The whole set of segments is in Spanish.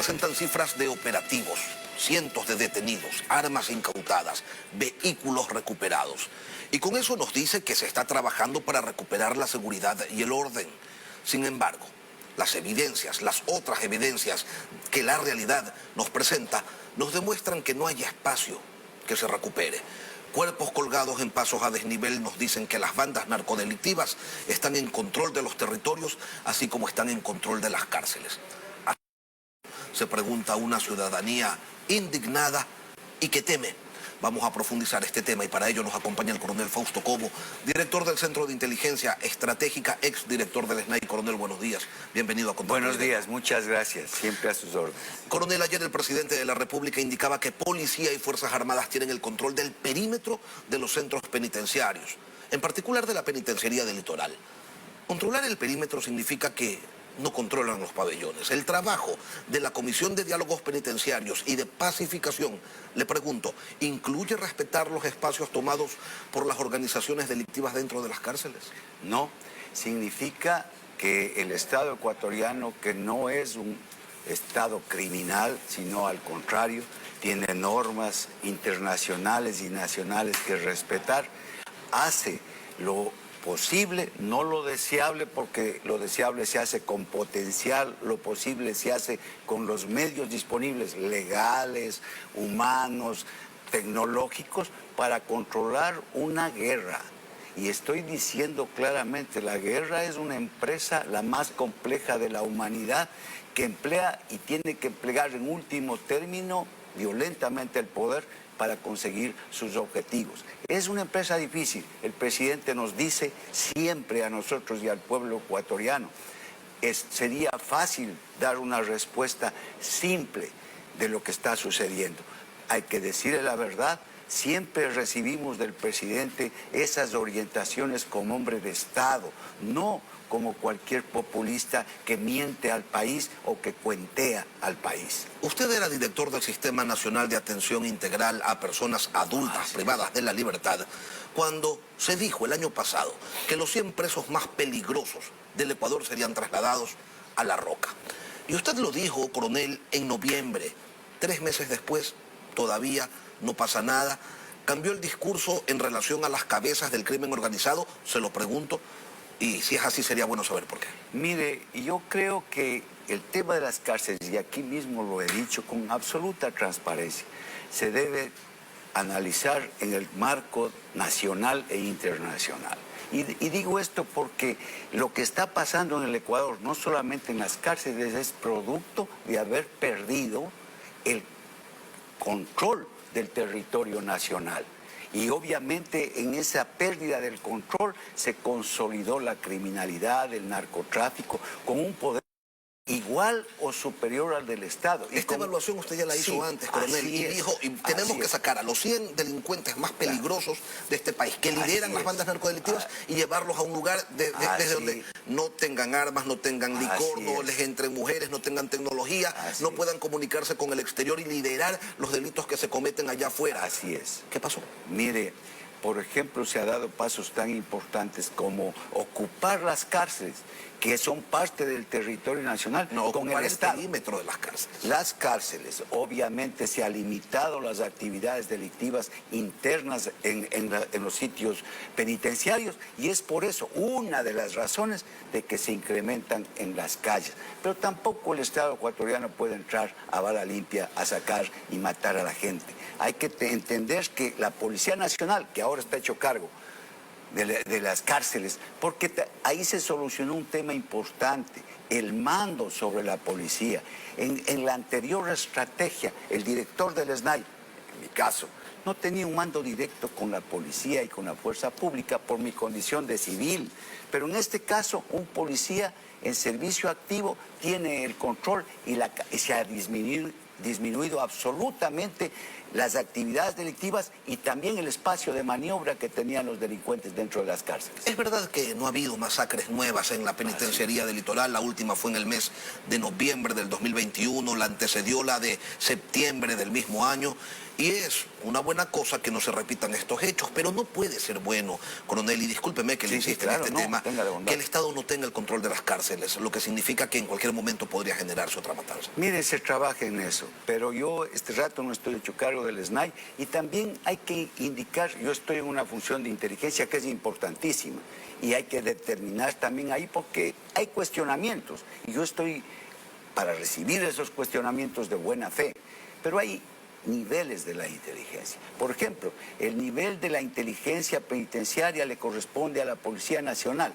presentan cifras de operativos, cientos de detenidos, armas incautadas, vehículos recuperados. Y con eso nos dice que se está trabajando para recuperar la seguridad y el orden. Sin embargo, las evidencias, las otras evidencias que la realidad nos presenta, nos demuestran que no hay espacio que se recupere. Cuerpos colgados en pasos a desnivel nos dicen que las bandas narcodelictivas están en control de los territorios, así como están en control de las cárceles. Se pregunta una ciudadanía indignada y que teme. Vamos a profundizar este tema y para ello nos acompaña el coronel Fausto Cobo, director del Centro de Inteligencia Estratégica, exdirector del SNAI. Coronel, buenos días. Bienvenido a Control. Buenos días, muchas gracias. Siempre a sus órdenes. Coronel, ayer el presidente de la República indicaba que Policía y Fuerzas Armadas tienen el control del perímetro de los centros penitenciarios, en particular de la penitenciaría del Litoral. Controlar el perímetro significa que no controlan los pabellones. El trabajo de la Comisión de Diálogos Penitenciarios y de Pacificación, le pregunto, ¿incluye respetar los espacios tomados por las organizaciones delictivas dentro de las cárceles? No, significa que el Estado ecuatoriano, que no es un Estado criminal, sino al contrario, tiene normas internacionales y nacionales que respetar, hace lo posible, no lo deseable, porque lo deseable se hace con potencial, lo posible se hace con los medios disponibles, legales, humanos, tecnológicos, para controlar una guerra. Y estoy diciendo claramente, la guerra es una empresa la más compleja de la humanidad, que emplea y tiene que emplear en último término violentamente el poder para conseguir sus objetivos. Es una empresa difícil. El presidente nos dice siempre a nosotros y al pueblo ecuatoriano, sería fácil dar una respuesta simple de lo que está sucediendo. Hay que decirle la verdad. Siempre recibimos del presidente esas orientaciones como hombre de Estado, no como cualquier populista que miente al país o que cuentea al país. Usted era director del Sistema Nacional de Atención Integral a Personas Adultas privadas de la libertad, cuando se dijo el año pasado que los 100 presos más peligrosos del Ecuador serían trasladados a La Roca. Y usted lo dijo, coronel, en noviembre. 3 meses después, todavía no pasa nada. ¿Cambió el discurso en relación a las cabezas del crimen organizado? Se lo pregunto. Y si es así, sería bueno saber por qué. Mire, yo creo que el tema de las cárceles, y aquí mismo lo he dicho con absoluta transparencia, se debe analizar en el marco nacional e internacional. Y digo esto porque lo que está pasando en el Ecuador, no solamente en las cárceles, es producto de haber perdido el control del territorio nacional. Y obviamente en esa pérdida del control se consolidó la criminalidad, el narcotráfico, con un poder igual o superior al del Estado. Esta evaluación usted ya la hizo antes, coronel, y dijo, tenemos que sacar a los 100 delincuentes más peligrosos de este país, que lideran las bandas narcodelictivas, y llevarlos a un lugar desde donde no tengan armas, no tengan licor, no les entren mujeres, no tengan tecnología, no puedan comunicarse con el exterior y liderar los delitos que se cometen allá afuera. Así es. ¿Qué pasó? Mire, por ejemplo, se ha dado pasos tan importantes como ocupar las cárceles, que son parte del territorio nacional, no, con el Estado. Perímetro de las cárceles. Las cárceles, obviamente se ha limitado las actividades delictivas internas en los sitios penitenciarios, y es por eso una de las razones de que se incrementan en las calles. Pero tampoco el Estado ecuatoriano puede entrar a bala limpia a sacar y matar a la gente. Hay que entender que la Policía Nacional, que ahora está hecho cargo de las cárceles, porque ahí se solucionó un tema importante, el mando sobre la policía. En la anterior estrategia, el director del SNAI, en mi caso, no tenía un mando directo con la policía y con la fuerza pública por mi condición de civil, pero en este caso un policía en servicio activo tiene el control y se ha disminuido absolutamente las actividades delictivas y también el espacio de maniobra que tenían los delincuentes dentro de las cárceles. Es verdad que no ha habido masacres nuevas en la penitenciaría del Litoral. La última fue en el mes de noviembre del 2021, la antecedió la de septiembre del mismo año. Y es una buena cosa que no se repitan estos hechos, pero no puede ser bueno, coronel, y discúlpeme que le insista en este tema, que el Estado no tenga el control de las cárceles. cárceles, lo que significa que en cualquier momento podría generarse otra matanza. Mire, se trabaja en eso, pero yo este rato no estoy hecho cargo del SNAI y también hay que indicar, yo estoy en una función de inteligencia que es importantísima y hay que determinar también ahí porque hay cuestionamientos y yo estoy para recibir esos cuestionamientos de buena fe, pero hay niveles de la inteligencia. Por ejemplo, el nivel de la inteligencia penitenciaria le corresponde a la Policía Nacional.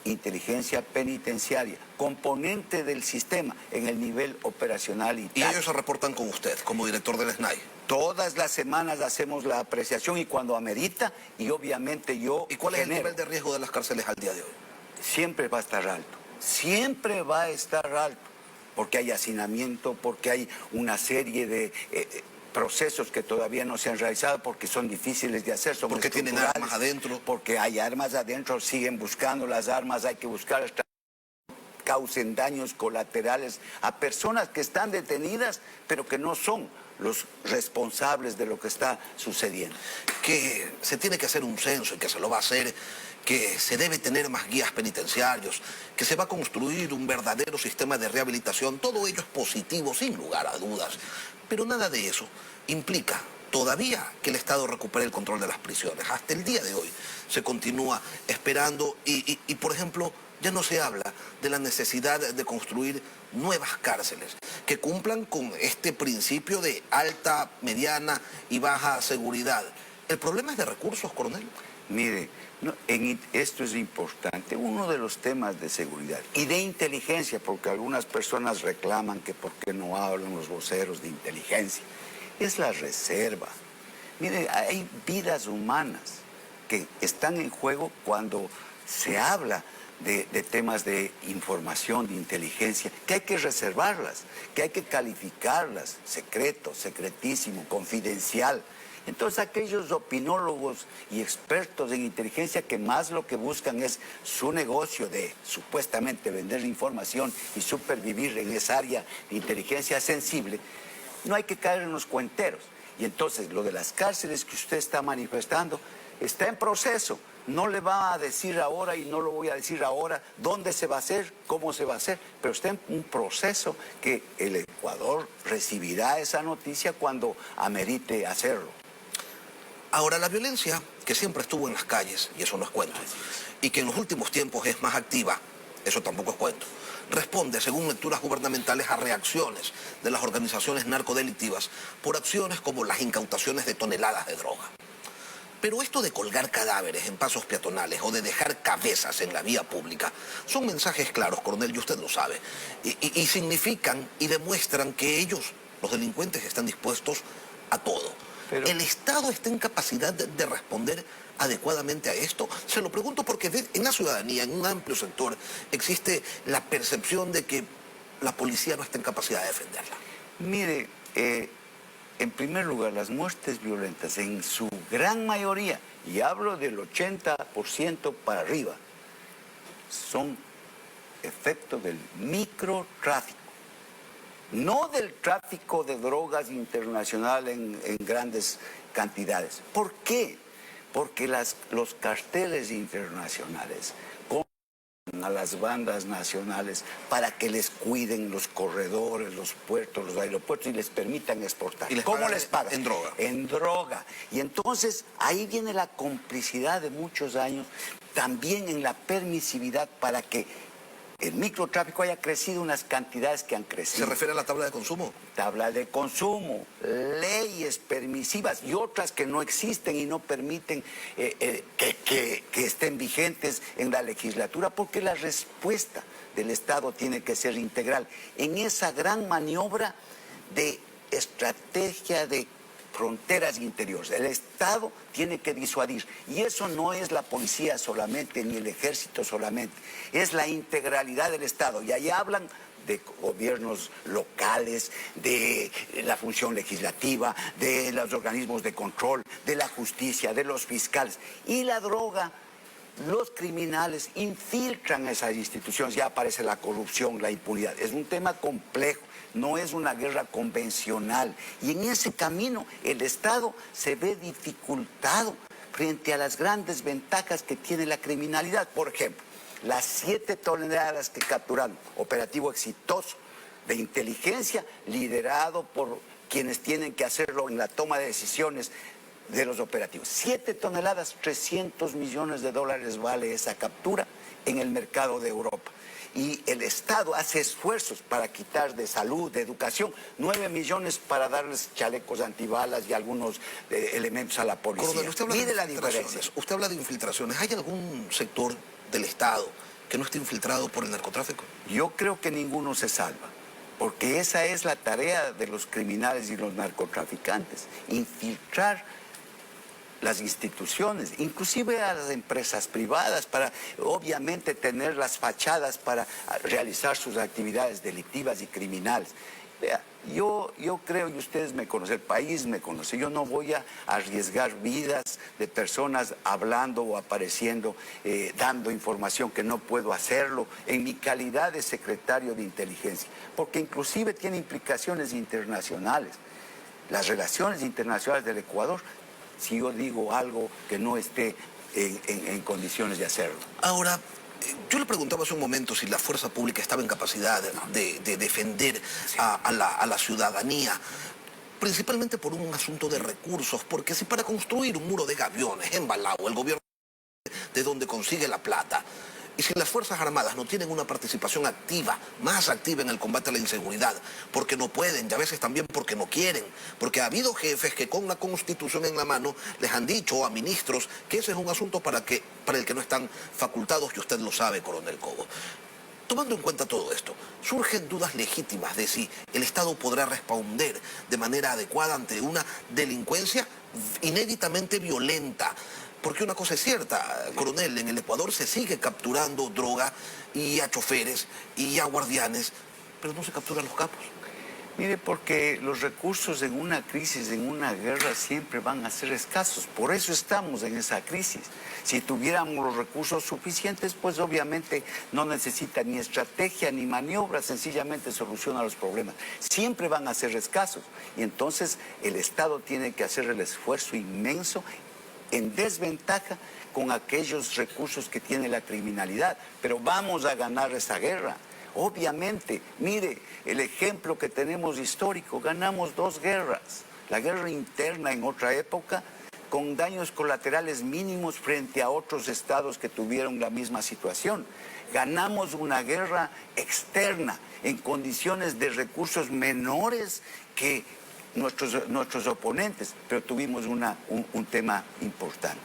Inteligencia penitenciaria, componente del sistema en el nivel operacional y táctico. ¿Y ellos se reportan con usted como director del SNAI? Todas las semanas hacemos la apreciación y cuando amerita, y obviamente yo... ¿Y cuál es el nivel de riesgo de las cárceles al día de hoy? Siempre va a estar alto, siempre va a estar alto, porque hay hacinamiento, porque hay una serie de... procesos que todavía no se han realizado porque son difíciles de hacer. Son porque tienen armas adentro. Porque hay armas adentro, siguen buscando las armas, hay que buscar hasta causen daños colaterales a personas que están detenidas, pero que no son los responsables de lo que está sucediendo. Que se tiene que hacer un censo y que se lo va a hacer, que se debe tener más guías penitenciarios, que se va a construir un verdadero sistema de rehabilitación. Todo ello es positivo, sin lugar a dudas. Pero nada de eso implica todavía que el Estado recupere el control de las prisiones. Hasta el día de hoy se continúa esperando y por ejemplo, ya no se habla de la necesidad de construir nuevas cárceles que cumplan con este principio de alta, mediana y baja seguridad. ¿El problema es de recursos, coronel? Mire, esto es importante, uno de los temas de seguridad y de inteligencia, porque algunas personas reclaman que por qué no hablan los voceros de inteligencia, es la reserva. Mire, hay vidas humanas que están en juego cuando se habla de temas de información, de inteligencia, que hay que reservarlas, que hay que calificarlas, secreto, secretísimo, confidencial. Entonces aquellos opinólogos y expertos en inteligencia que más lo que buscan es su negocio de supuestamente vender información y supervivir en esa área de inteligencia sensible, no hay que caer en los cuenteros. Y entonces lo de las cárceles que usted está manifestando está en proceso. No le va a decir ahora y no lo voy a decir ahora dónde se va a hacer, cómo se va a hacer, pero está en un proceso que el Ecuador recibirá esa noticia cuando amerite hacerlo. Ahora, la violencia que siempre estuvo en las calles, y eso no es cuento, y que en los últimos tiempos es más activa, eso tampoco es cuento, responde, según lecturas gubernamentales, a reacciones de las organizaciones narcodelictivas por acciones como las incautaciones de toneladas de droga. Pero esto de colgar cadáveres en pasos peatonales o de dejar cabezas en la vía pública son mensajes claros, coronel, y usted lo sabe, y significan y demuestran que ellos, los delincuentes, están dispuestos a todo. Pero ¿el Estado está en capacidad de responder adecuadamente a esto? Se lo pregunto porque en la ciudadanía, en un amplio sector, existe la percepción de que la policía no está en capacidad de defenderla. Mire, en primer lugar, las muertes violentas, en su gran mayoría, y hablo del 80% para arriba, son efecto del microtráfico. No del tráfico de drogas internacional en grandes cantidades. ¿Por qué? Porque los carteles internacionales compran a las bandas nacionales para que les cuiden los corredores, los puertos, los aeropuertos y les permitan exportar. ¿Y cómo les pagan? En droga. En droga. Y entonces ahí viene la complicidad de muchos años, también en la permisividad para que el microtráfico haya crecido unas cantidades que han crecido. ¿Se refiere a la tabla de consumo? Tabla de consumo, leyes permisivas y otras que no existen y no permiten que estén vigentes en la legislatura, porque la respuesta del Estado tiene que ser integral en esa gran maniobra de estrategia de fronteras interiores. El Estado tiene que disuadir. Y eso no es la policía solamente, ni el ejército solamente. Es la integralidad del Estado. Y ahí hablan de gobiernos locales, de la función legislativa, de los organismos de control, de la justicia, de los fiscales. Y la droga, los criminales infiltran esas instituciones. Ya aparece la corrupción, la impunidad. Es un tema complejo. No es una guerra convencional. Y en ese camino el Estado se ve dificultado frente a las grandes ventajas que tiene la criminalidad. Por ejemplo, las 7 toneladas que capturaron, operativo exitoso de inteligencia, liderado por quienes tienen que hacerlo en la toma de decisiones de los operativos. 7 toneladas, 300 millones de dólares vale esa captura en el mercado de Europa. Y el Estado hace esfuerzos para quitar de salud, de educación, 9 millones para darles chalecos antibalas y algunos elementos a la policía. Coronel, usted habla Mire de la diferencia. usted habla de infiltraciones. ¿Hay algún sector del Estado que no esté infiltrado por el narcotráfico? Yo creo que ninguno se salva, porque esa es la tarea de los criminales y los narcotraficantes, infiltrar las instituciones, inclusive a las empresas privadas, para obviamente tener las fachadas para realizar sus actividades delictivas y criminales. Vea, yo creo, y ustedes me conocen, el país me conoce, yo no voy a arriesgar vidas de personas hablando o apareciendo, dando información que no puedo hacerlo en mi calidad de secretario de inteligencia, porque inclusive tiene implicaciones internacionales. Las relaciones internacionales del Ecuador, si yo digo algo que no esté en condiciones de hacerlo. Ahora, yo le preguntaba hace un momento si la fuerza pública estaba en capacidad de defender a la ciudadanía, principalmente por un asunto de recursos, porque si para construir un muro de gaviones en Balao el gobierno de donde consigue la plata, y si las Fuerzas Armadas no tienen una participación activa, más activa en el combate a la inseguridad, porque no pueden, y a veces también porque no quieren, porque ha habido jefes que con la Constitución en la mano les han dicho a ministros que ese es un asunto para el que no están facultados, y usted lo sabe, Coronel Cobo. Tomando en cuenta todo esto, surgen dudas legítimas de si el Estado podrá responder de manera adecuada ante una delincuencia inéditamente violenta. Porque una cosa es cierta, coronel, en el Ecuador se sigue capturando droga y a choferes y a guardianes, pero no se capturan los capos. Mire, porque los recursos en una crisis, en una guerra, siempre van a ser escasos. Por eso estamos en esa crisis. Si tuviéramos los recursos suficientes, pues obviamente no necesita ni estrategia ni maniobra, sencillamente soluciona los problemas. Siempre van a ser escasos. Y entonces el Estado tiene que hacer el esfuerzo inmenso en desventaja con aquellos recursos que tiene la criminalidad. Pero vamos a ganar esa guerra. Obviamente, mire, el ejemplo que tenemos histórico, ganamos 2 guerras. La guerra interna en otra época, con daños colaterales mínimos frente a otros estados que tuvieron la misma situación. Ganamos una guerra externa en condiciones de recursos menores que nuestros oponentes, pero tuvimos un tema importante.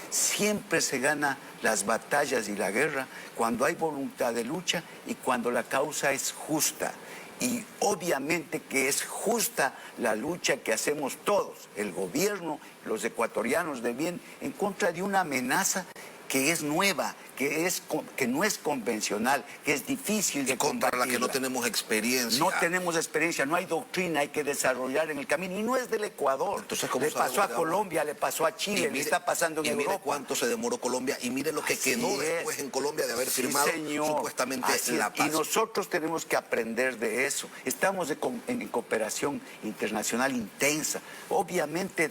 Siempre se gana las batallas y la guerra cuando hay voluntad de lucha y cuando la causa es justa. Y obviamente que es justa la lucha que hacemos todos, el gobierno, los ecuatorianos de bien, en contra de una amenaza que es nueva, que no es convencional, que es difícil de combatirla. Contra la que no tenemos experiencia. No tenemos experiencia, no hay doctrina, hay que desarrollar en el camino. Y no es del Ecuador. Entonces, ¿cómo le pasó a Colombia, le pasó a Chile, le está pasando en Europa. Mire cuánto se demoró Colombia y mire lo que quedó después en Colombia de haber firmado supuestamente la paz. Y nosotros tenemos que aprender de eso. Estamos en cooperación internacional intensa, obviamente,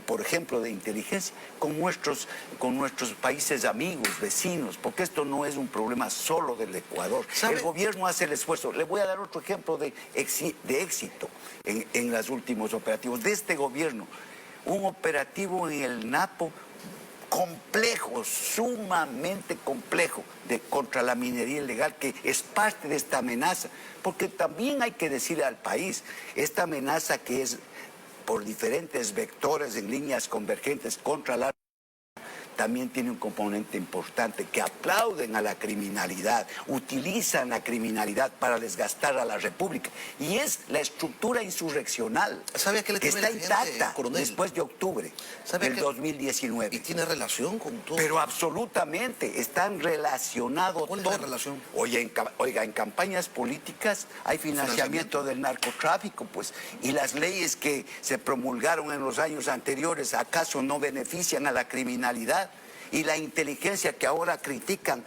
por ejemplo, de inteligencia, con nuestros países amigos, vecinos, porque esto no es un problema solo del Ecuador. ¿Sabe? El gobierno hace el esfuerzo. Le voy a dar otro ejemplo de éxito en los últimos operativos de este gobierno. Un operativo en el Napo complejo, sumamente complejo, contra la minería ilegal, que es parte de esta amenaza. Porque también hay que decirle al país, esta amenaza que es por diferentes vectores en líneas convergentes contra la también tiene un componente importante, que aplauden a la criminalidad, utilizan la criminalidad para desgastar a la República. Y es la estructura insurreccional que está intacta después de octubre del 2019. ¿Y tiene relación con todo? Pero absolutamente, están relacionados. ¿Cuál es la relación? Oiga, en campañas políticas hay financiamiento del narcotráfico, pues, y las leyes que se promulgaron en los años anteriores, ¿acaso no benefician a la criminalidad? Y la inteligencia que ahora critican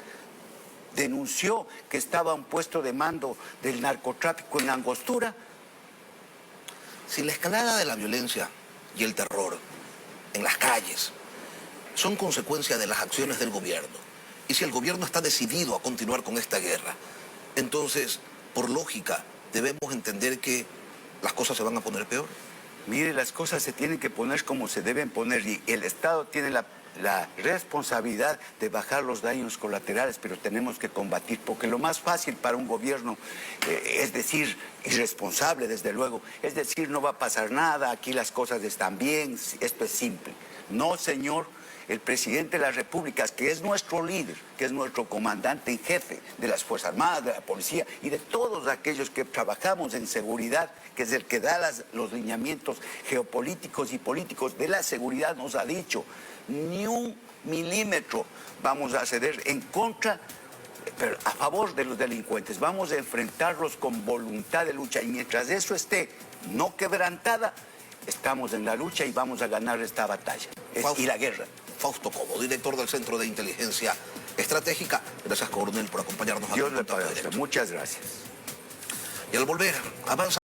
denunció que estaba un puesto de mando del narcotráfico en Angostura. Si la escalada de la violencia y el terror en las calles son consecuencia de las acciones del gobierno, Y si el gobierno está decidido a continuar con esta guerra, entonces, por lógica, debemos entender que las cosas se van a poner peor. Mire, las cosas se tienen que poner como se deben poner y el Estado tiene la responsabilidad de bajar los daños colaterales, pero tenemos que combatir, porque lo más fácil para un gobierno, es decir, irresponsable desde luego, es decir, no va a pasar nada, aquí las cosas están bien, esto es simple. No, señor, el presidente de la República, que es nuestro líder, que es nuestro comandante en jefe de las Fuerzas Armadas, de la Policía y de todos aquellos que trabajamos en seguridad, que es el que da los lineamientos geopolíticos y políticos de la seguridad, nos ha dicho: ni un milímetro vamos a ceder en contra, pero a favor de los delincuentes. Vamos a enfrentarlos con voluntad de lucha y mientras eso esté no quebrantada, estamos en la lucha y vamos a ganar esta batalla y la guerra. Fausto Cobo, director del Centro de Inteligencia Estratégica. Gracias, coronel, por acompañarnos. Dios le pague. Muchas gracias. Y al volver, avanza.